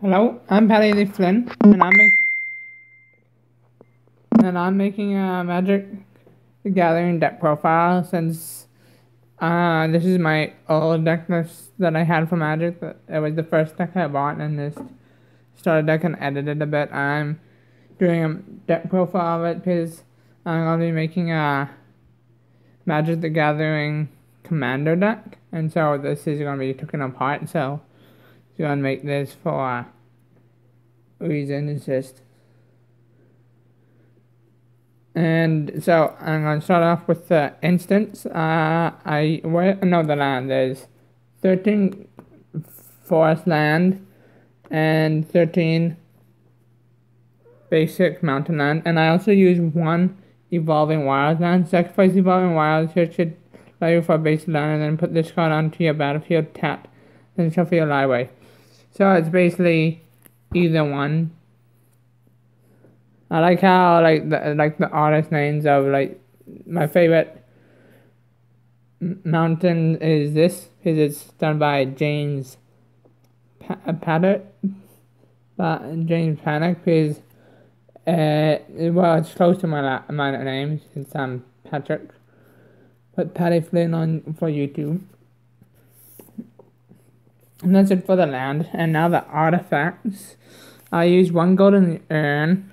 Hello, I'm Patty Lee Flynn, and I'm making a Magic the Gathering deck profile since this is my old deck that I had for Magic. It was the first deck I bought, and this started deck and edited a bit. I'm doing a deck profile of it because I'm gonna be making a Magic the Gathering Commander deck, and so this is gonna be taken apart. So I'm gonna make this for a reason. It's just. And so I'm going to start off with the instance. The land. There's 13 forest land and 13 basic mountain land. And I also use one evolving wild land. Sacrifice evolving wild. Search it value for a base land and then put this card onto your battlefield tapped. Then shuffle your library. So it's basically either one. I like how the artist names of my favorite mountain is this because it's done by James Paddock. James Paddock because it's close to my name since I'm Patrick. Put Patty Flynn on for YouTube. And that's it for the land. And now the artifacts. I use one golden urn.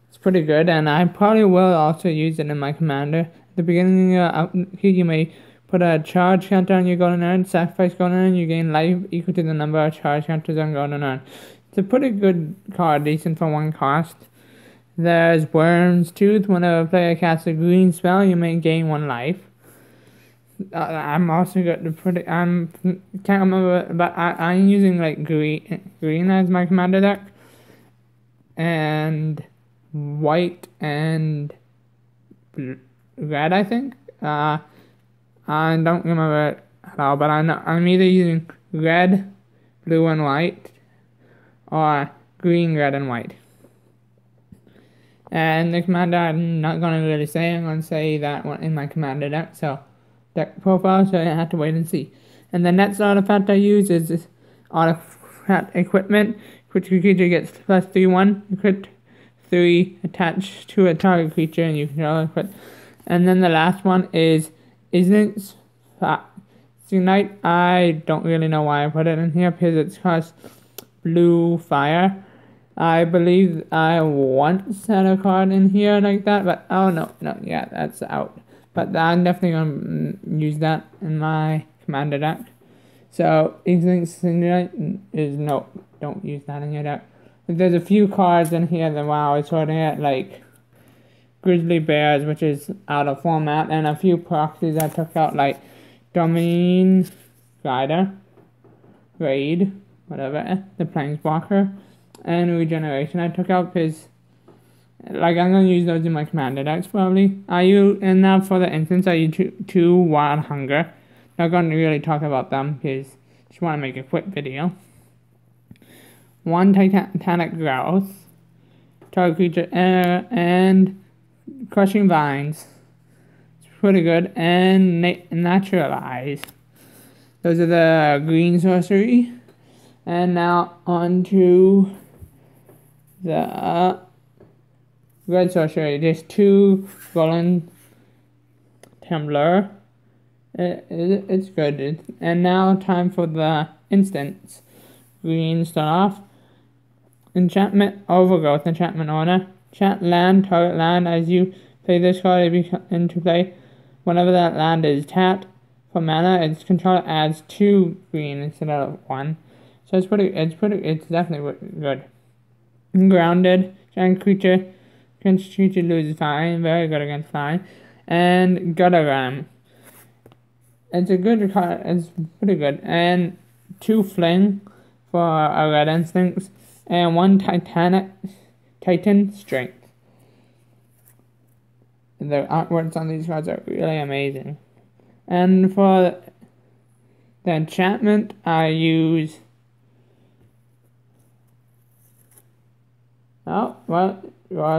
It's pretty good, and I probably will also use it in my commander. At the beginning of you may put a charge counter on your golden urn, sacrifice golden urn, you gain life equal to the number of charge counters on golden urn. It's a pretty good card, decent for one cost. There's Worm's Tooth. Whenever a player casts a green spell, you may gain one life. I'm also good to put it. Can't remember, but I'm using green as my commander deck, and white and red, I think. I don't remember it at all, but I'm either using red, blue, and white, or green, red, and white. And the commander, I'm not going to really say. I'm going to say that one in my commander deck, so deck profile, so I have to wait and see. And the next artifact I use is this artifact equipment, which creature gets plus 3/1, equip 3 attached to a target creature, and you can all equip. And then the last one is Ignite. I don't really know why I put it in here because it's cost blue fire. I believe I once had a card in here like that, but yeah, that's out. But I'm definitely gonna use that in my commander deck. So Ignite is no, don't use that in your deck. There's a few cards in here that while I was sorting it, like Grizzly Bears, which is out of format, and a few proxies I took out, like Domain Rider, Raid, whatever, the Planeswalker, and Regeneration I took out because I'm gonna use those in my commander decks probably. And now for the instance, I use two Wild Hunger. Not gonna really talk about them because I just want to make a quick video. One Titanic Growth, target creature, and Crushing Vines. It's pretty good. And Naturalize. Those are the green sorcery. And now on to the red sorcery. There's 2 Golden Tumbler. It's good. And now time for the instance. Green start off. Enchantment Overgrowth, Enchantment Order. Enchant land, target land. As you play this card into play, whenever that land is tapped for mana, its controller adds 2 green instead of 1. So it's definitely good. Grounded, giant creature. Against creature loses flying, very good against flying. And Guttergram. It's a good card, it's pretty good. And 2 Fling for a red instance. And 1 Titan Strength. The artworks on these cards are really amazing. And for the enchantment, I use... Raw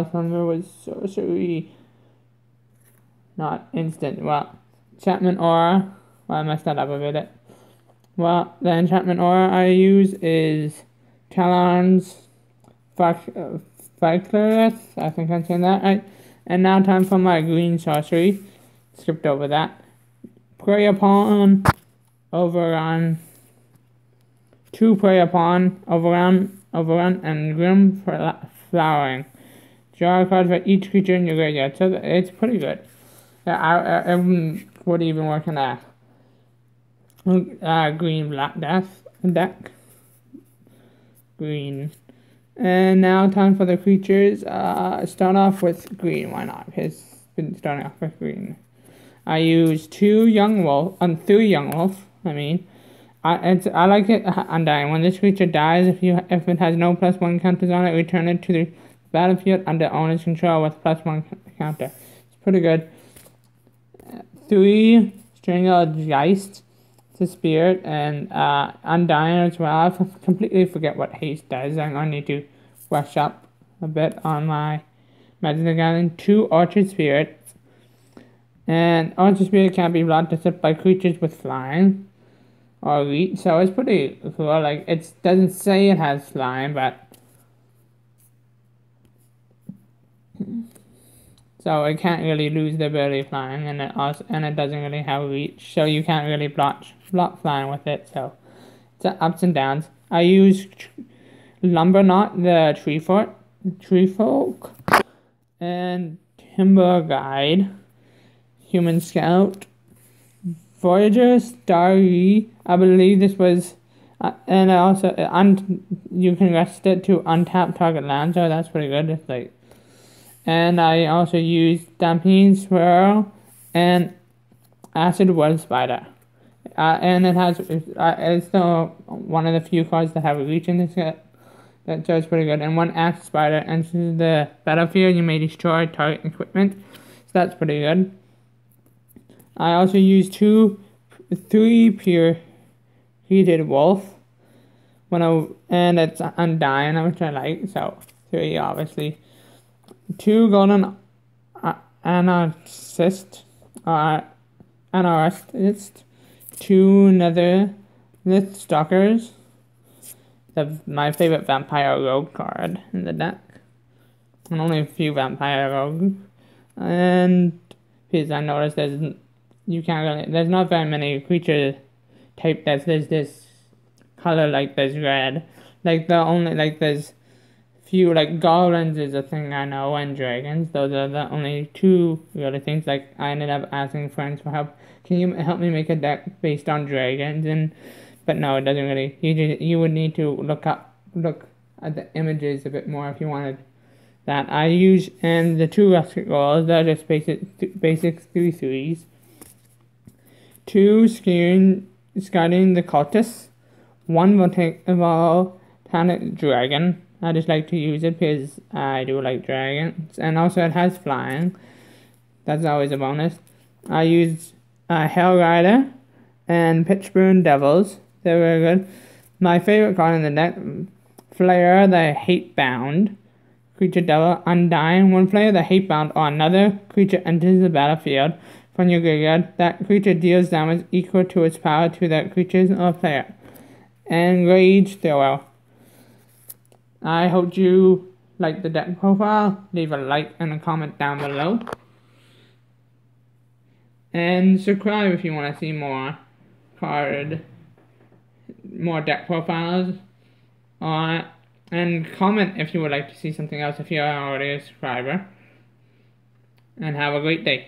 Thunder was sorcery, not instant. Well, enchantment aura. Well, I messed that up a bit. Well, the enchantment aura I use is Talons, Viclarith, I think I'm saying that right. And now time for my green sorcery. Skipped over that. Prey upon, Overrun, 2 Prey upon, Overrun, and Grim Flowering. Draw a card for each creature in your graveyard, so it's pretty good. Yeah, I would even work on that green Black Death deck. Green. And now time for the creatures. Start off with green, why not? It's been starting off with green. I use 3 Young Wolf, I mean. I like it Undying. When this creature dies, if it has no +1 counters on it, return it to the battlefield under owner's control with +1 counter. It's pretty good. 3 Stringer Geist to Spirit and Undying as well. I completely forget what haste does. I'm going to need to brush up a bit on my Magic the Gathering. 2 Orchard Spirit. And Orchard Spirit can't be blocked except by creatures with flying or reach, so it's pretty cool. Like, it doesn't say it has flying, but so it can't really lose the ability flying, and it doesn't really have reach, so you can't really block flying with it. So it's ups and downs. I use Lumberknot, the Tree Folk, and Timber Guide, Human Scout, Voyager, Starry. I believe this was, and I also you can rest it to untap target land, so that's pretty good. It's like, and I also used Stampede Swirl and Acid Web Spider, and it's still one of the few cards that have a reach in this set. That shows pretty good. And when Acid Spider enters the battlefield, you may destroy target equipment, so that's pretty good. I also used 3 Pure Heated Wolf and it's Undying, which I like, so 3 obviously. 2 Golden Anarchist, 2 Netherith Stalkers, my favorite Vampire Rogue card in the deck, and only a few Vampire Rogues. And because I noticed there's not very many creature type there's this color, like there's red. There's few, like goblins is a thing I know, and dragons. Those are the only 2 really things. Like, I ended up asking friends for help. Can you help me make a deck based on dragons? But no, it doesn't really. You would need to look at the images a bit more if you wanted that. I use, and the 2 Rustic Rolls, they're just basic 3/3s. 2 Scouting the Cultists. 1 Volcanic Dragon. I just like to use it because I do like dragons. And also it has flying. That's always a bonus. I use Hell Rider and Pitchburn Devils. They're very good. My favorite card in the deck, Flare the Hatebound. Creature Devil, Undying. One player, the Hatebound, or another creature enters the battlefield from your graveyard. That creature deals damage equal to its power to that creature's or player. And Rage Thrower. I hope you like the deck profile. Leave a like and a comment down below. And subscribe if you want to see more deck profiles. And comment if you would like to see something else if you are already a subscriber. And have a great day.